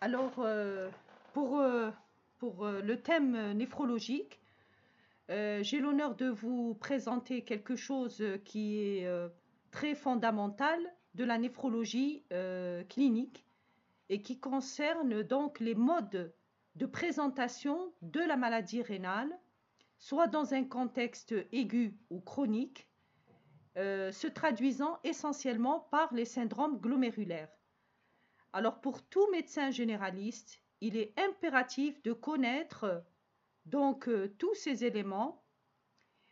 Alors, pour, le thème néphrologique, j'ai l'honneur de vous présenter quelque chose qui est très fondamental de la néphrologie clinique et qui concerne donc les modes de présentation de la maladie rénale, soit dans un contexte aigu ou chronique, se traduisant essentiellement par les syndromes glomérulaires. Alors pour tout médecin généraliste, il est impératif de connaître donc tous ces éléments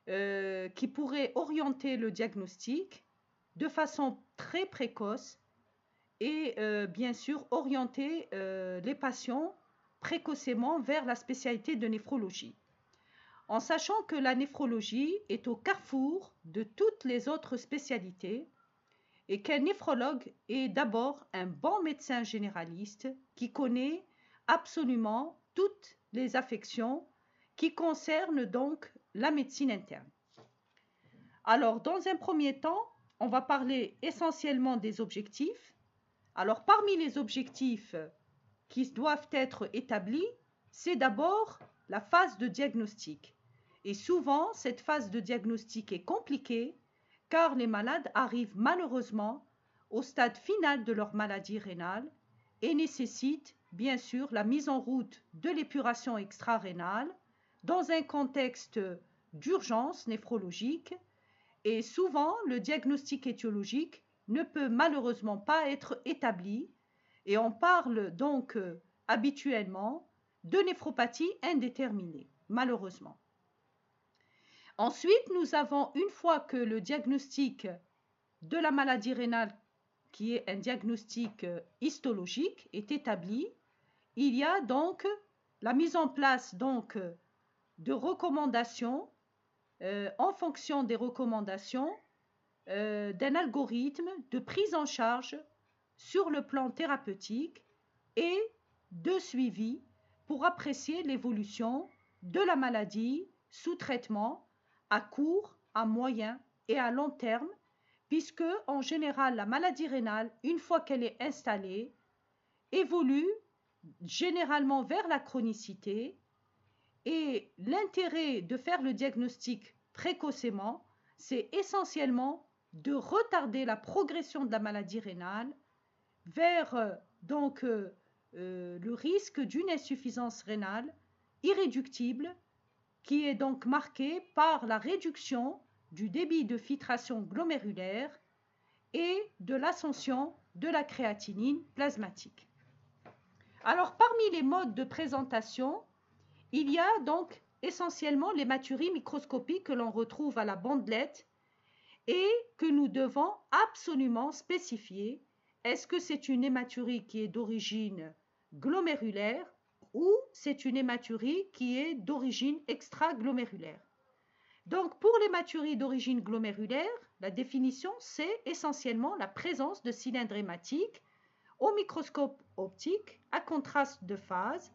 qui pourraient orienter le diagnostic de façon très précoce et bien sûr orienter les patients précocement vers la spécialité de néphrologie. En sachant que la néphrologie est au carrefour de toutes les autres spécialités et qu'un néphrologue est d'abord un bon médecin généraliste qui connaît absolument toutes les affections qui concernent donc la médecine interne. Alors, dans un premier temps, on va parler essentiellement des objectifs. Alors, parmi les objectifs qui doivent être établis, c'est d'abord la phase de diagnostic. Et souvent, cette phase de diagnostic est compliquée car les malades arrivent malheureusement au stade final de leur maladie rénale et nécessitent bien sûr la mise en route de l'épuration extra-rénale dans un contexte d'urgence néphrologique et souvent le diagnostic étiologique ne peut malheureusement pas être établi et on parle donc habituellement de néphropathie indéterminée, malheureusement. Ensuite, nous avons, une fois que le diagnostic de la maladie rénale, qui est un diagnostic histologique, est établi, il y a donc la mise en place donc, de recommandations en fonction des recommandations d'un algorithme de prise en charge sur le plan thérapeutique et de suivi pour apprécier l'évolution de la maladie sous traitement à court, à moyen et à long terme, puisque en général la maladie rénale, une fois qu'elle est installée, évolue généralement vers la chronicité et l'intérêt de faire le diagnostic précocement, c'est essentiellement de retarder la progression de la maladie rénale vers le risque d'une insuffisance rénale irréductible qui est donc marquée par la réduction du débit de filtration glomérulaire et de l'ascension de la créatinine plasmatique. Alors parmi les modes de présentation, il y a donc essentiellement l'hématurie microscopique que l'on retrouve à la bandelette et que nous devons absolument spécifier. Est-ce que c'est une hématurie qui est d'origine glomérulaire ou c'est une hématurie qui est d'origine extraglomérulaire? Donc pour l'hématurie d'origine glomérulaire, la définition c'est essentiellement la présence de cylindres hématiques au microscope optique à contraste de phase.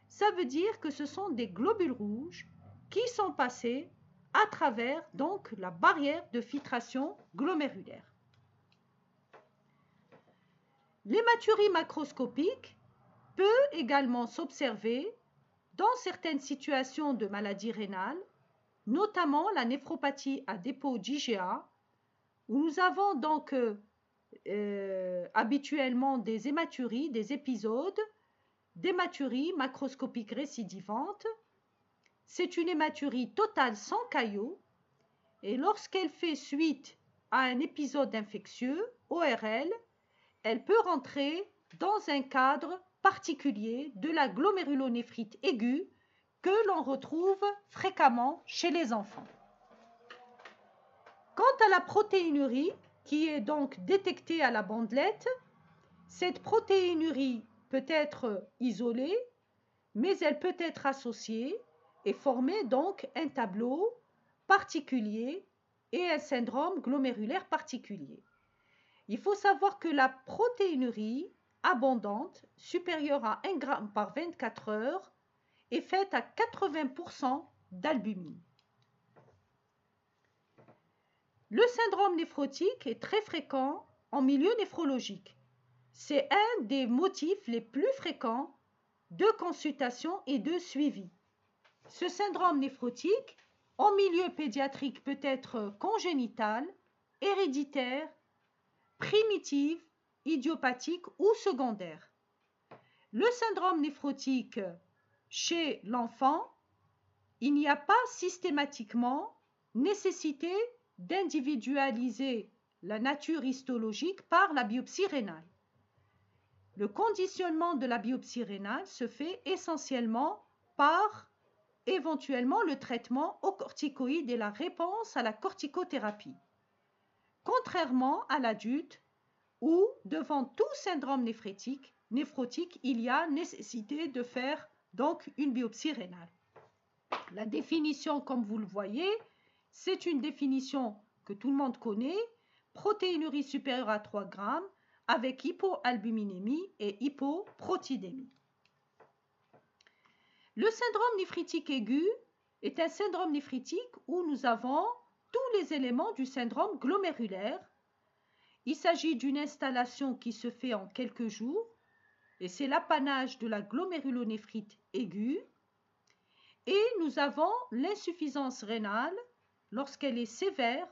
Ça veut dire que ce sont des globules rouges qui sont passés à travers donc la barrière de filtration glomérulaire. L'hématurie macroscopique peut également s'observer dans certaines situations de maladie rénale, notamment la néphropathie à dépôt d'IgA, où nous avons donc habituellement des hématuries, des épisodes d'hématurie macroscopique récidivante. C'est une hématurie totale sans caillots et lorsqu'elle fait suite à un épisode infectieux, ORL, elle peut rentrer dans un cadre particulier de la glomérulonéphrite aiguë que l'on retrouve fréquemment chez les enfants. Quant à la protéinurie, qui est donc détectée à la bandelette, cette protéinurie peut être isolée, mais elle peut être associée et former donc un tableau particulier et un syndrome glomérulaire particulier. Il faut savoir que la protéinurie abondante, supérieure à 1 g par 24 heures, est faite à 80% d'albumine. Le syndrome néphrotique est très fréquent en milieu néphrologique. C'est un des motifs les plus fréquents de consultation et de suivi. Ce syndrome néphrotique, en milieu pédiatrique, peut être congénital, héréditaire, primitif, idiopathique ou secondaire. Le syndrome néphrotique chez l'enfant, il n'y a pas systématiquement nécessité d'individualiser la nature histologique par la biopsie rénale. Le conditionnement de la biopsie rénale se fait essentiellement par éventuellement le traitement aux corticoïdes et la réponse à la corticothérapie. Contrairement à l'adulte où, devant tout syndrome néphrotique, il y a nécessité de faire donc une biopsie rénale. La définition, comme vous le voyez, c'est une définition que tout le monde connaît, protéinurie supérieure à 3 grammes avec hypoalbuminémie et hypoprotidémie. Le syndrome néphritique aigu est un syndrome néphritique où nous avons tous les éléments du syndrome glomérulaire. Il s'agit d'une installation qui se fait en quelques jours et c'est l'apanage de la glomérulonéphrite aiguë. Et nous avons l'insuffisance rénale lorsqu'elle est sévère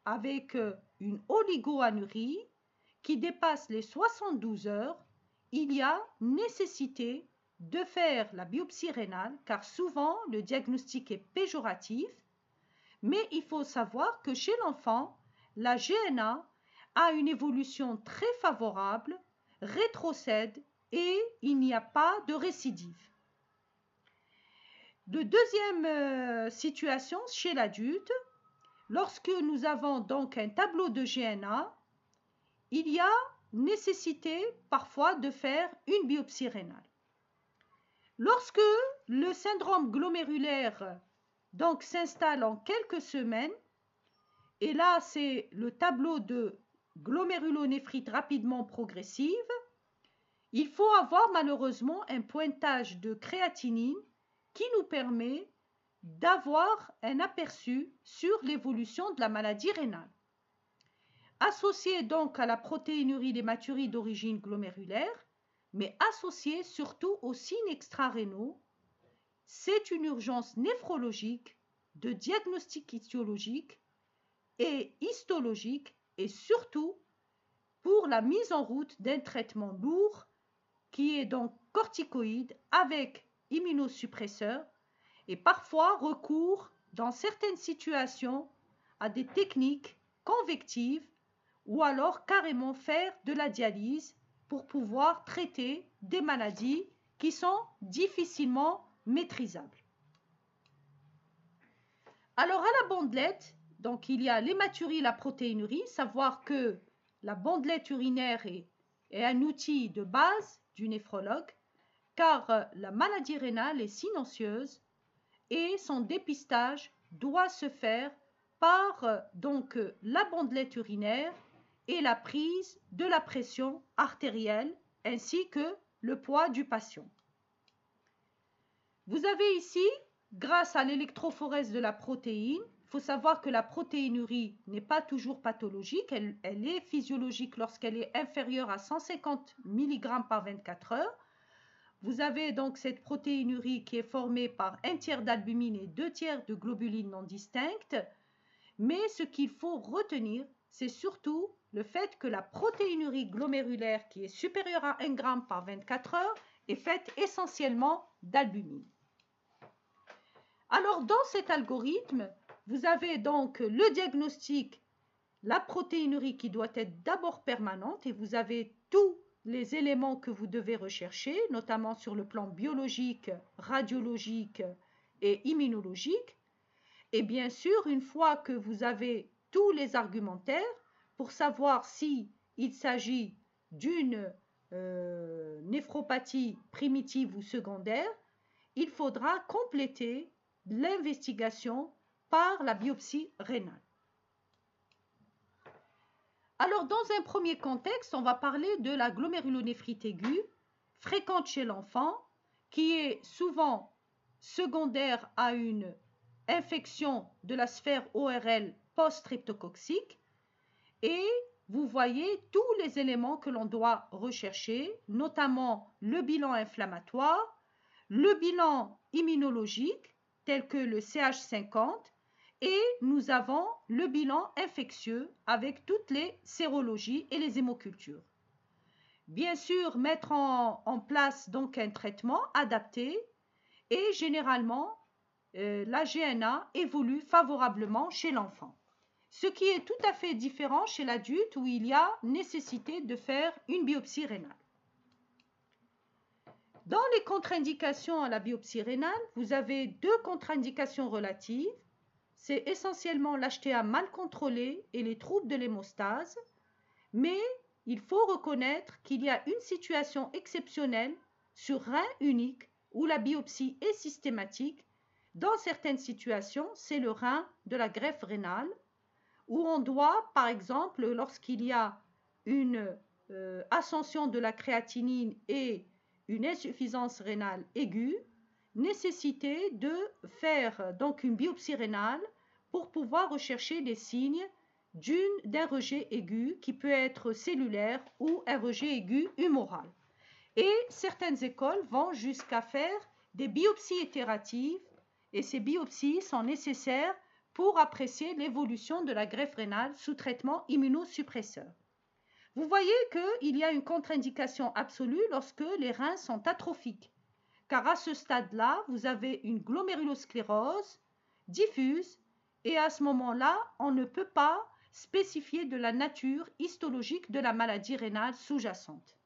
avec une oligoanurie qui dépasse les 72 heures. Il y a nécessité de faire la biopsie rénale car souvent le diagnostic est péjoratif, mais il faut savoir que chez l'enfant, la GNA a une évolution très favorable, rétrocède et il n'y a pas de récidive. De deuxième situation chez l'adulte, lorsque nous avons donc un tableau de GNA, il y a nécessité parfois de faire une biopsie rénale. Lorsque le syndrome glomérulaire donc s'installe en quelques semaines, et là c'est le tableau de glomérulonéphrite rapidement progressive, il faut avoir malheureusement un pointage de créatinine qui nous permet d'avoir un aperçu sur l'évolution de la maladie rénale. Associé donc à la protéinurie d'hématurie d'origine glomérulaire, mais associé surtout aux signes extra-rénaux, c'est une urgence néphrologique, de diagnostic histologique et histologique et surtout pour la mise en route d'un traitement lourd qui est donc corticoïde avec immunosuppresseur et parfois recours dans certaines situations à des techniques convectives ou alors carrément faire de la dialyse pour pouvoir traiter des maladies qui sont difficilement maîtrisables. Alors à la bandelette, donc il y a l'hématurie, la protéinurie, savoir que la bandelette urinaire est un outil de base du néphrologue car la maladie rénale est silencieuse et son dépistage doit se faire par donc la bandelette urinaire et la prise de la pression artérielle ainsi que le poids du patient. Vous avez ici, grâce à l'électrophorèse de la protéine, il faut savoir que la protéinurie n'est pas toujours pathologique, elle est physiologique lorsqu'elle est inférieure à 150 mg par 24 heures. Vous avez donc cette protéinurie qui est formée par 1/3 d'albumine et 2/3 de globuline non distinctes. Mais ce qu'il faut retenir, c'est surtout le fait que la protéinurie glomérulaire qui est supérieure à 1 g par 24 heures est faite essentiellement d'albumine. Alors dans cet algorithme, vous avez donc le diagnostic, la protéinurie qui doit être d'abord permanente et vous avez tous les éléments que vous devez rechercher, notamment sur le plan biologique, radiologique et immunologique. Et bien sûr, une fois que vous avez tous les argumentaires pour savoir s'il s'agit d'une néphropathie primitive ou secondaire, il faudra compléter l'investigation par la biopsie rénale. Alors, dans un premier contexte, on va parler de la glomérulonéphrite aiguë, fréquente chez l'enfant, qui est souvent secondaire à une infection de la sphère ORL post-streptococcique et vous voyez tous les éléments que l'on doit rechercher, notamment le bilan inflammatoire, le bilan immunologique, tel que le CH50, et nous avons le bilan infectieux avec toutes les sérologies et les hémocultures. Bien sûr, mettre en place donc un traitement adapté et généralement, la GNA évolue favorablement chez l'enfant. Ce qui est tout à fait différent chez l'adulte où il y a nécessité de faire une biopsie rénale. Dans les contre-indications à la biopsie rénale, vous avez deux contre-indications relatives. C'est essentiellement l'HTA mal contrôlé et les troubles de l'hémostase, mais il faut reconnaître qu'il y a une situation exceptionnelle sur rein unique où la biopsie est systématique. Dans certaines situations, c'est le rein de la greffe rénale, où on doit, par exemple, lorsqu'il y a une ascension de la créatinine et une insuffisance rénale aiguë, nécessiter de faire donc une biopsie rénale pour pouvoir rechercher les signes d'un rejet aigu qui peut être cellulaire ou un rejet aigu humoral. Et certaines écoles vont jusqu'à faire des biopsies itératives et ces biopsies sont nécessaires pour apprécier l'évolution de la greffe rénale sous traitement immunosuppresseur. Vous voyez qu'il y a une contre-indication absolue lorsque les reins sont atrophiques, car à ce stade-là, vous avez une glomérulosclérose diffuse et à ce moment-là, on ne peut pas spécifier de la nature histologique de la maladie rénale sous-jacente.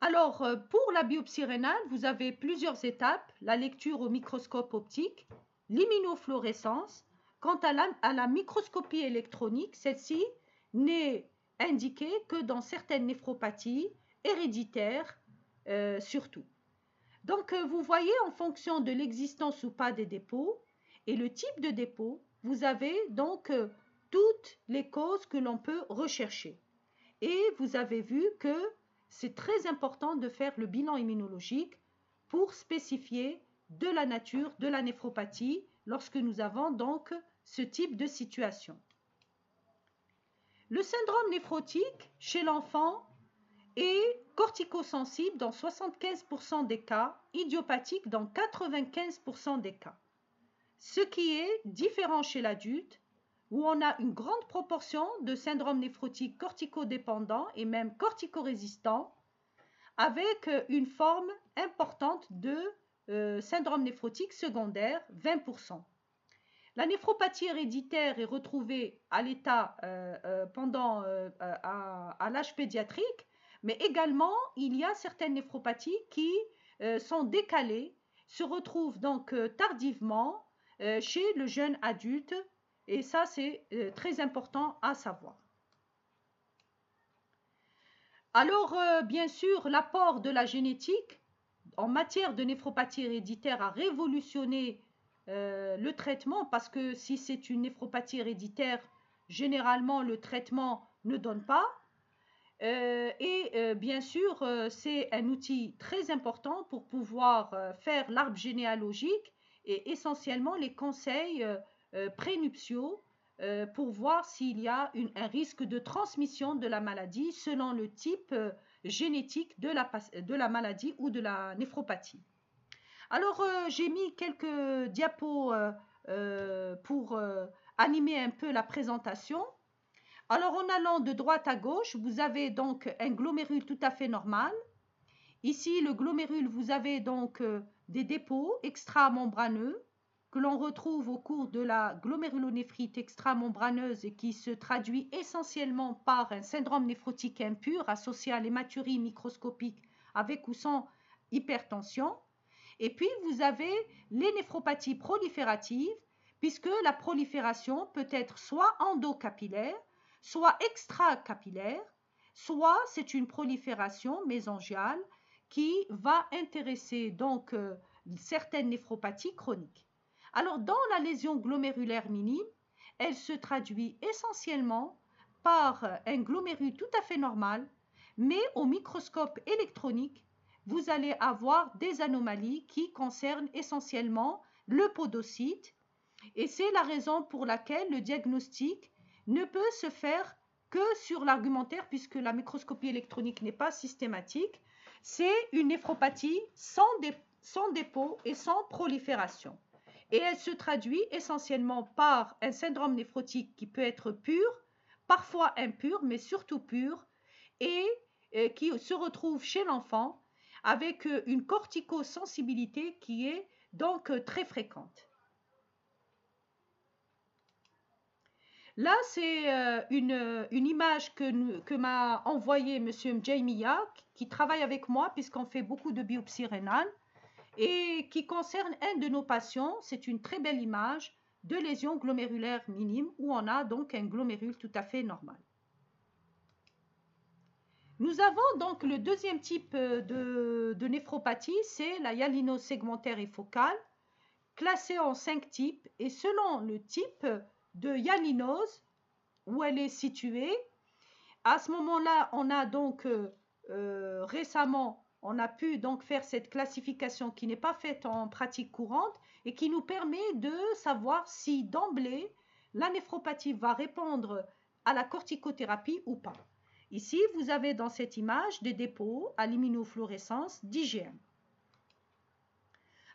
Alors, pour la biopsie rénale, vous avez plusieurs étapes, la lecture au microscope optique, l'immunofluorescence. Quant à la microscopie électronique, celle-ci n'est indiquée que dans certaines néphropathies héréditaires surtout. Donc, vous voyez en fonction de l'existence ou pas des dépôts et le type de dépôt, vous avez donc toutes les causes que l'on peut rechercher. Et vous avez vu que c'est très important de faire le bilan immunologique pour spécifier de la nature de la néphropathie lorsque nous avons donc ce type de situation. Le syndrome néphrotique chez l'enfant est corticosensible dans 75% des cas, idiopathique dans 95% des cas. Ce qui est différent chez l'adulte, où on a une grande proportion de syndrome néphrotique corticodépendant et même corticorésistant, avec une forme importante de syndrome néphrotique secondaire, 20%. La néphropathie héréditaire est retrouvée à l'état à l'âge pédiatrique, mais également il y a certaines néphropathies qui sont décalées, se retrouvent donc tardivement chez le jeune adulte, et ça c'est très important à savoir. Alors, bien sûr, l'apport de la génétique en matière de néphropathie héréditaire a révolutionné le traitement, parce que si c'est une néphropathie héréditaire, généralement le traitement ne donne pas. Bien sûr, c'est un outil très important pour pouvoir faire l'arbre généalogique et essentiellement les conseils prénuptiaux pour voir s'il y a un risque de transmission de la maladie selon le type génétique de la maladie ou de la néphropathie. Alors, j'ai mis quelques diapos pour animer un peu la présentation. Alors, en allant de droite à gauche, vous avez donc un glomérule tout à fait normal. Ici, le glomérule, vous avez donc des dépôts extramembraneux que l'on retrouve au cours de la glomérulonéphrite extramembraneuse et qui se traduit essentiellement par un syndrome néphrotique impur associé à l'hématurie microscopique avec ou sans hypertension. Et puis, vous avez les néphropathies prolifératives, puisque la prolifération peut être soit endocapillaire, soit extracapillaire, soit c'est une prolifération mésangiale qui va intéresser donc certaines néphropathies chroniques. Alors, dans la lésion glomérulaire minime, elle se traduit essentiellement par un glomérule tout à fait normal, mais au microscope électronique, vous allez avoir des anomalies qui concernent essentiellement le podocyte, et c'est la raison pour laquelle le diagnostic ne peut se faire que sur l'argumentaire puisque la microscopie électronique n'est pas systématique. C'est une néphropathie sans dépôt et sans prolifération. Et elle se traduit essentiellement par un syndrome néphrotique qui peut être pur, parfois impur, mais surtout pur, et qui se retrouve chez l'enfant avec une corticosensibilité qui est donc très fréquente. Là, c'est une image que m'a envoyée M. Mjaymiya, qui travaille avec moi puisqu'on fait beaucoup de biopsies rénales et qui concerne un de nos patients. C'est une très belle image de lésion glomérulaire minime où on a donc un glomérule tout à fait normal. Nous avons donc le deuxième type de néphropathie, c'est la hyalinose segmentaire et focale, classée en 5 types et selon le type de hyalinose où elle est située, à ce moment-là, on a donc récemment, on a pu donc faire cette classification qui n'est pas faite en pratique courante et qui nous permet de savoir si d'emblée la néphropathie va répondre à la corticothérapie ou pas. Ici, vous avez dans cette image des dépôts à l'immunofluorescence d'IgM.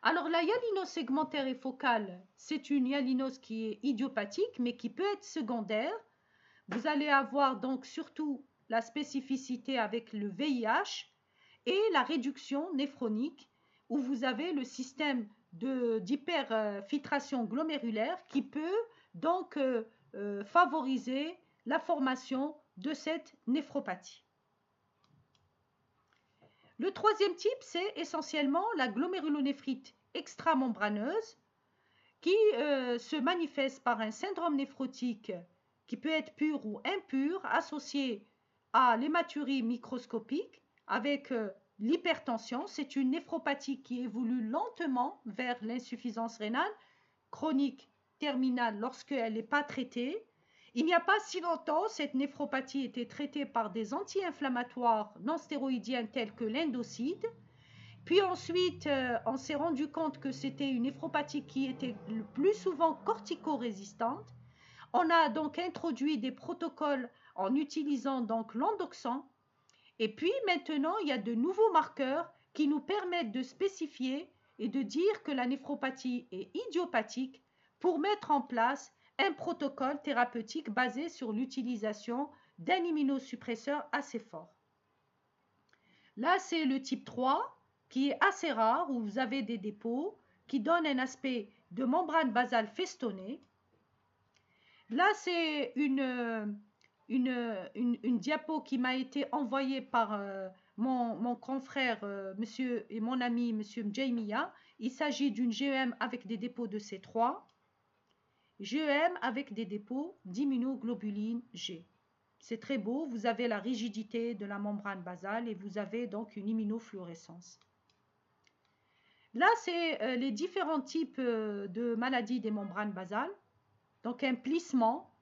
Alors, la hyalinose segmentaire et focale, c'est une hyalinose qui est idiopathique, mais qui peut être secondaire. Vous allez avoir donc surtout la spécificité avec le VIH et la réduction néphronique, où vous avez le système d'hyperfiltration glomérulaire qui peut donc favoriser la formation de cette néphropathie. Le troisième type, c'est essentiellement la glomérulonéphrite extramembraneuse qui se manifeste par un syndrome néphrotique qui peut être pur ou impur, associé à l'hématurie microscopique avec l'hypertension. C'est une néphropathie qui évolue lentement vers l'insuffisance rénale chronique terminale lorsqu'elle n'est pas traitée. Il n'y a pas si longtemps, cette néphropathie était traitée par des anti-inflammatoires non stéroïdiens tels que l'indocide. Puis ensuite, on s'est rendu compte que c'était une néphropathie qui était le plus souvent cortico-résistante. On a donc introduit des protocoles en utilisant donc l'endoxan. Et puis maintenant, il y a de nouveaux marqueurs qui nous permettent de spécifier et de dire que la néphropathie est idiopathique pour mettre en place un protocole thérapeutique basé sur l'utilisation d'un immunosuppresseur assez fort. Là, c'est le type 3 qui est assez rare où vous avez des dépôts qui donnent un aspect de membrane basale festonnée. Là, c'est une diapo qui m'a été envoyée par mon confrère monsieur et mon ami monsieur Mjaymiya. Il s'agit d'une GEM avec des dépôts de C3, GEM avec des dépôts d'immunoglobuline G. C'est très beau, vous avez la rigidité de la membrane basale et vous avez donc une immunofluorescence. Là, c'est les différents types de maladies des membranes basales. Donc un plissement,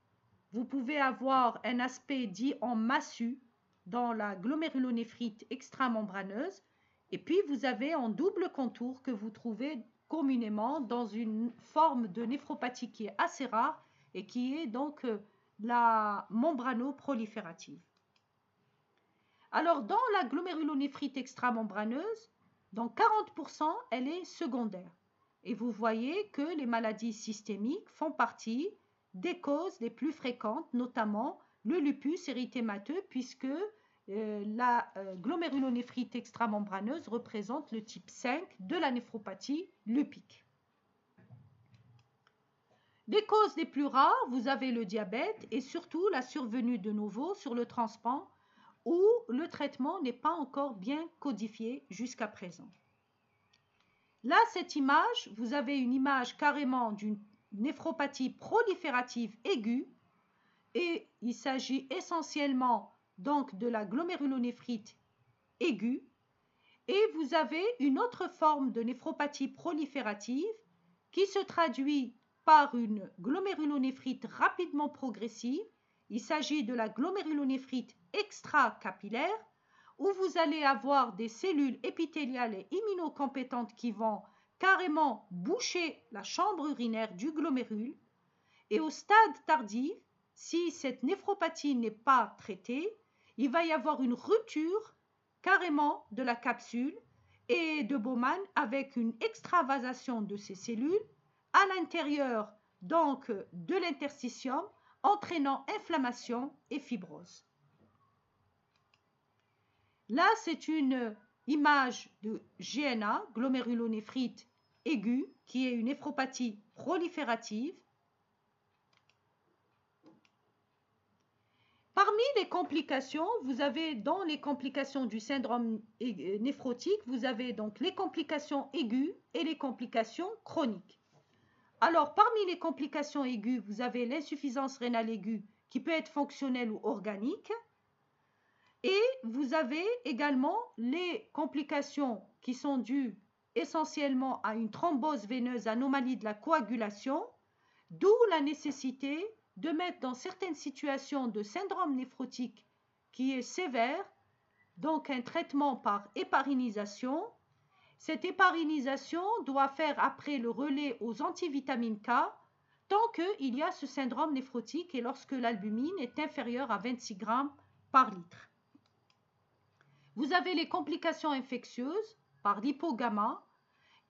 vous pouvez avoir un aspect dit en massue dans la glomérulonéphrite extramembraneuse et puis vous avez en double contour que vous trouvez communément dans une forme de néphropathie qui est assez rare et qui est donc la membranoproliférative. Alors dans la glomérulonéphrite extramembraneuse, dans 40%, elle est secondaire. Et vous voyez que les maladies systémiques font partie des causes les plus fréquentes, notamment le lupus érythémateux, puisque la glomérulonéphrite extramembraneuse représente le type 5 de la néphropathie lupique. Les causes les plus rares, vous avez le diabète et surtout la survenue de novo sur le transplant où le traitement n'est pas encore bien codifié jusqu'à présent. Là, cette image, vous avez une image carrément d'une néphropathie proliférative aiguë et il s'agit essentiellement donc de la glomérulonéphrite aiguë et vous avez une autre forme de néphropathie proliférative qui se traduit par une glomérulonéphrite rapidement progressive. Il s'agit de la glomérulonéphrite extracapillaire où vous allez avoir des cellules épithéliales et immunocompétentes qui vont carrément boucher la chambre urinaire du glomérule. Et au stade tardif, si cette néphropathie n'est pas traitée, il va y avoir une rupture carrément de la capsule et de Bowman avec une extravasation de ces cellules à l'intérieur donc de l'interstitium, entraînant inflammation et fibrose. Là, c'est une image de GNA, glomérulonéphrite aiguë, qui est une néphropathie proliférative. Parmi les complications, vous avez dans les complications du syndrome néphrotique, vous avez donc les complications aiguës et les complications chroniques. Alors, parmi les complications aiguës, vous avez l'insuffisance rénale aiguë qui peut être fonctionnelle ou organique. Et vous avez également les complications qui sont dues essentiellement à une thrombose veineuse, anomalie de la coagulation, d'où la nécessité de mettre dans certaines situations de syndrome néphrotique qui est sévère, donc un traitement par héparinisation. Cette héparinisation doit faire après le relais aux antivitamines K tant qu'il y a ce syndrome néphrotique et lorsque l'albumine est inférieure à 26 grammes par litre. Vous avez les complications infectieuses par l'hypogamma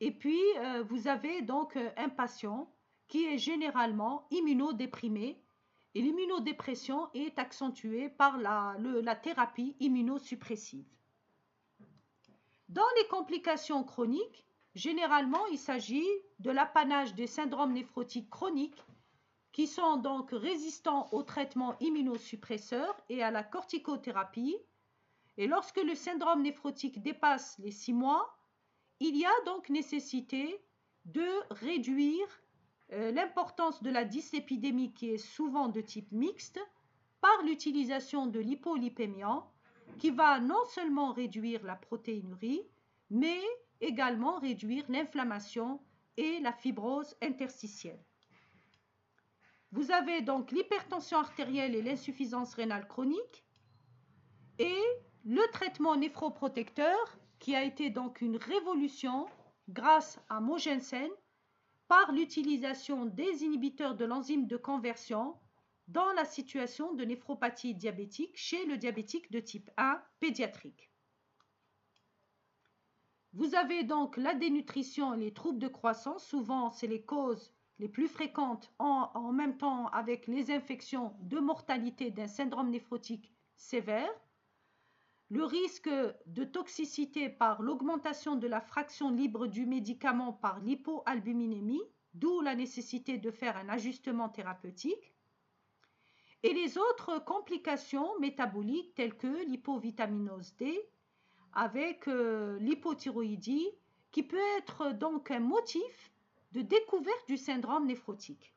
et puis vous avez donc un patient qui est généralement immunodéprimé et l'immunodépression est accentuée par la thérapie immunosuppressive. Dans les complications chroniques, généralement il s'agit de l'apanage des syndromes néphrotiques chroniques qui sont donc résistants aux traitements immunosuppresseurs et à la corticothérapie. Et lorsque le syndrome néphrotique dépasse les 6 mois, il y a donc nécessité de réduire l'importance de la dyslipidémie qui est souvent de type mixte par l'utilisation de l'hypolipémiant qui va non seulement réduire la protéinurie, mais également réduire l'inflammation et la fibrose interstitielle. Vous avez donc l'hypertension artérielle et l'insuffisance rénale chronique et le traitement néphroprotecteur qui a été donc une révolution grâce à Mogensen par l'utilisation des inhibiteurs de l'enzyme de conversion dans la situation de néphropathie diabétique chez le diabétique de type 1 pédiatrique. Vous avez donc la dénutrition et les troubles de croissance, souvent c'est les causes les plus fréquentes en même temps avec les infections de mortalité d'un syndrome néphrotique sévère. Le risque de toxicité par l'augmentation de la fraction libre du médicament par l'hypoalbuminémie, d'où la nécessité de faire un ajustement thérapeutique. Et les autres complications métaboliques telles que l'hypovitaminose D avec l'hypothyroïdie qui peut être donc un motif de découverte du syndrome néphrotique.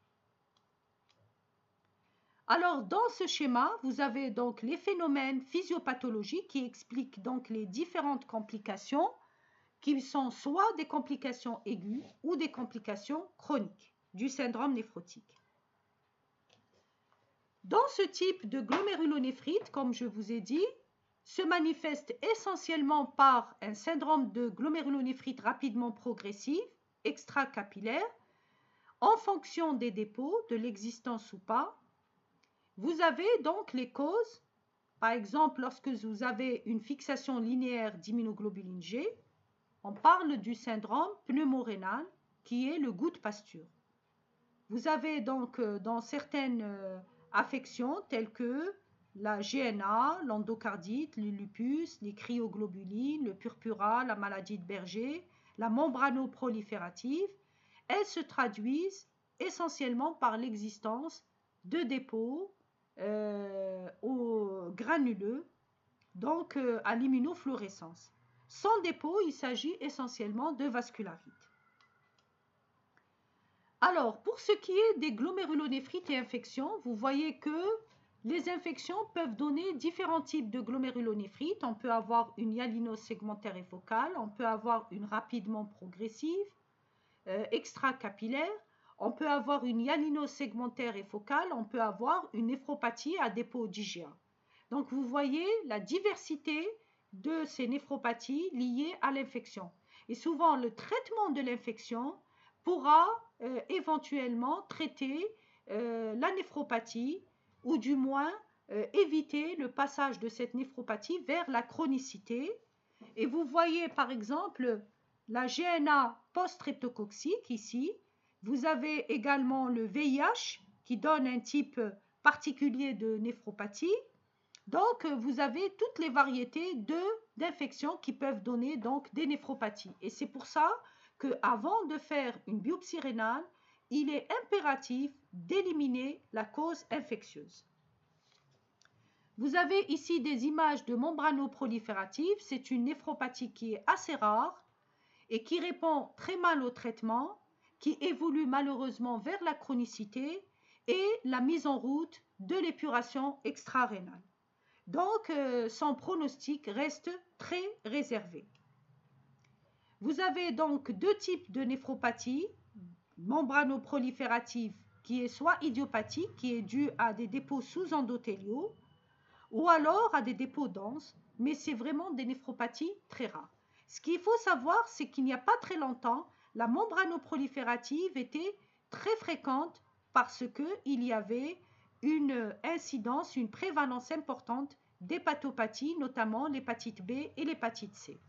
Alors, dans ce schéma, vous avez donc les phénomènes physiopathologiques qui expliquent donc les différentes complications qui sont soit des complications aiguës ou des complications chroniques du syndrome néphrotique. Dans ce type de glomérulonéphrite, comme je vous ai dit, se manifeste essentiellement par un syndrome de glomérulonéphrite rapidement progressive, extracapillaire, en fonction des dépôts, de l'existence ou pas. Vous avez donc les causes, par exemple lorsque vous avez une fixation linéaire d'immunoglobuline G, on parle du syndrome pneumorénal qui est le goût de pasture. Vous avez donc dans certaines affections telles que la GNA, l'endocardite, le lupus, les cryoglobulines, le purpura, la maladie de Berger, la membranoproliférative, elles se traduisent essentiellement par l'existence de dépôts au granuleux, donc à l'immunofluorescence. Sans dépôt, il s'agit essentiellement de vascularite. Alors, pour ce qui est des glomérulonéphrite et infections, vous voyez que les infections peuvent donner différents types de glomérulonéphrite. On peut avoir une hyalinose segmentaire et focale, on peut avoir une rapidement progressive, extracapillaire, on peut avoir une hyalinose segmentaire et focale, on peut avoir une néphropathie à dépôt d'IgA. Donc vous voyez la diversité de ces néphropathies liées à l'infection. Et souvent le traitement de l'infection pourra éventuellement traiter la néphropathie ou du moins éviter le passage de cette néphropathie vers la chronicité. Et vous voyez par exemple la GNA post-streptococcique ici. Vous avez également le VIH qui donne un type particulier de néphropathie. Donc, vous avez toutes les variétés d'infections qui peuvent donner donc des néphropathies. Et c'est pour ça qu'avant de faire une biopsie rénale, il est impératif d'éliminer la cause infectieuse. Vous avez ici des images de membranoproliférative. C'est une néphropathie qui est assez rare et qui répond très mal au traitement, qui évolue malheureusement vers la chronicité et la mise en route de l'épuration extra-rénale. Donc, son pronostic reste très réservé. Vous avez donc deux types de néphropathie, membranoproliférative qui est soit idiopathique, qui est due à des dépôts sous-endothéliaux, ou alors à des dépôts denses, mais c'est vraiment des néphropathies très rares. Ce qu'il faut savoir, c'est qu'il n'y a pas très longtemps, la membranoproliférative était très fréquente parce qu'il y avait une incidence, une prévalence importante d'hépatopathie, notamment l'hépatite B et l'hépatite C.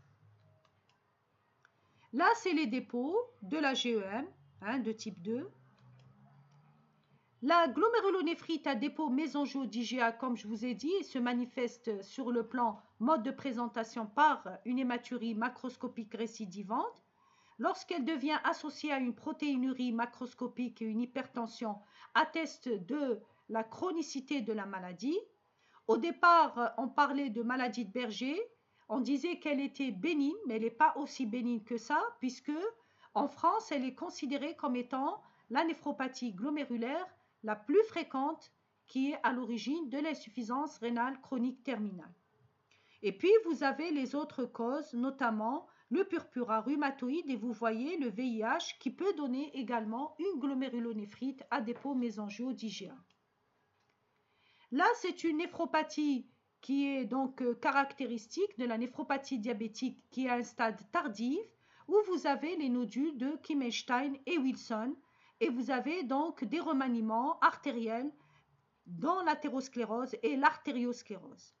Là, c'est les dépôts de la GEM, de type 2. La glomérulonéphrite à dépôt mésangiaux-d'IgA, comme je vous ai dit, se manifeste sur le plan mode de présentation par une hématurie macroscopique récidivante. Lorsqu'elle devient associée à une protéinurie macroscopique et une hypertension, atteste de la chronicité de la maladie. Au départ, on parlait de maladie de Berger. On disait qu'elle était bénigne, mais elle n'est pas aussi bénigne que ça, puisque en France, elle est considérée comme étant la néphropathie glomérulaire la plus fréquente qui est à l'origine de l'insuffisance rénale chronique terminale. Et puis, vous avez les autres causes, notamment le purpura rhumatoïde et vous voyez le VIH qui peut donner également une glomérulonéphrite à dépôt mésangiaux d'IgA. Là, c'est une néphropathie qui est donc caractéristique de la néphropathie diabétique qui est à un stade tardif où vous avez les nodules de Kimmelstein et Wilson et vous avez donc des remaniements artériels dans l'athérosclérose et l'artériosclérose.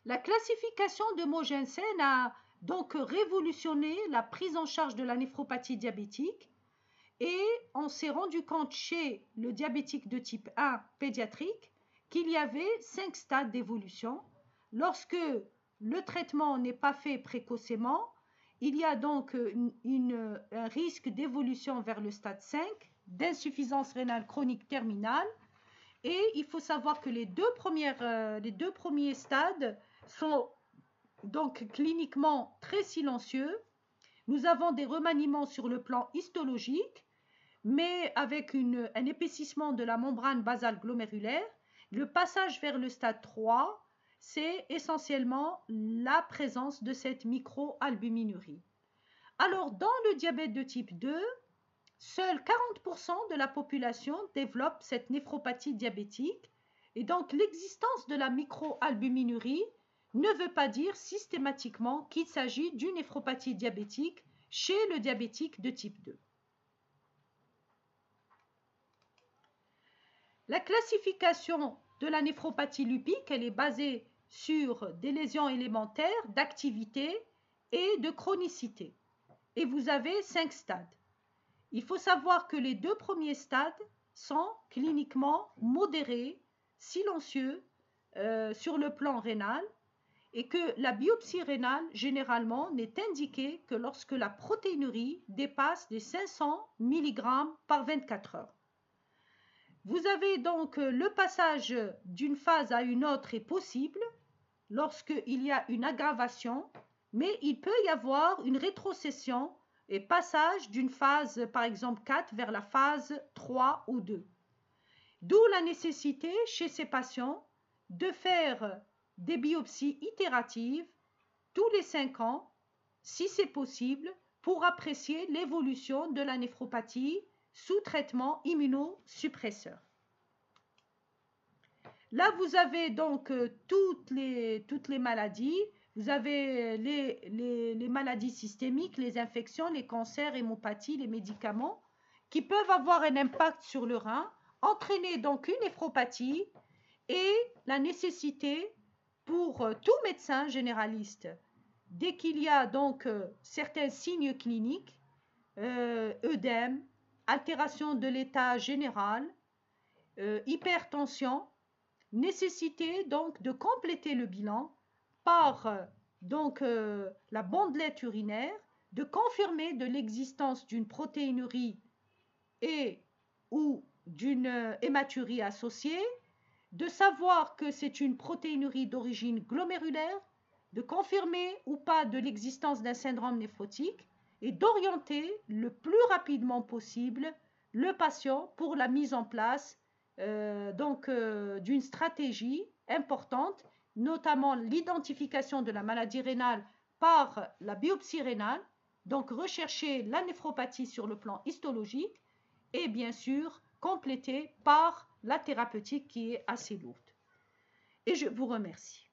La classification de Mogensen a donc révolutionné la prise en charge de la néphropathie diabétique et on s'est rendu compte chez le diabétique de type 1 pédiatrique qu'il y avait 5 stades d'évolution. Lorsque le traitement n'est pas fait précocement, il y a donc un risque d'évolution vers le stade 5 d'insuffisance rénale chronique terminale. Et il faut savoir que les deux premiers stades sont donc cliniquement très silencieux. Nous avons des remaniements sur le plan histologique, mais avec un épaississement de la membrane basale glomérulaire. Le passage vers le stade 3, c'est essentiellement la présence de cette microalbuminurie. Alors, dans le diabète de type 2, seuls 40% de la population développe cette néphropathie diabétique et donc l'existence de la microalbuminurie ne veut pas dire systématiquement qu'il s'agit d'une néphropathie diabétique chez le diabétique de type 2. La classification de la néphropathie lupique, elle est basée sur des lésions élémentaires d'activité et de chronicité. Et vous avez 5 stades. Il faut savoir que les 2 premiers stades sont cliniquement modérés, silencieux sur le plan rénal et que la biopsie rénale, généralement, n'est indiquée que lorsque la protéinurie dépasse les 500 mg par 24 heures. Vous avez donc le passage d'une phase à une autre est possible lorsqu'il y a une aggravation, mais il peut y avoir une rétrocession et passage d'une phase, par exemple 4, vers la phase 3 ou 2. D'où la nécessité chez ces patients de faire des biopsies itératives tous les 5 ans, si c'est possible, pour apprécier l'évolution de la néphropathie sous traitement immunosuppresseur. Là, vous avez donc toutes les maladies. Vous avez les maladies systémiques, les infections, les cancers, hémopathies, les médicaments qui peuvent avoir un impact sur le rein entraîner donc une néphropathie et la nécessité pour tout médecin généraliste, dès qu'il y a donc certains signes cliniques, œdème, altération de l'état général, hypertension, nécessité donc de compléter le bilan par donc la bandelette urinaire, de confirmer de l'existence d'une protéinurie et ou d'une hématurie associée, de savoir que c'est une protéinurie d'origine glomérulaire, de confirmer ou pas de l'existence d'un syndrome néphrotique et d'orienter le plus rapidement possible le patient pour la mise en place d'une stratégie importante, notamment l'identification de la maladie rénale par la biopsie rénale, donc rechercher la néphropathie sur le plan histologique et bien sûr compléter par la thérapeutique qui est assez lourde. Et je vous remercie.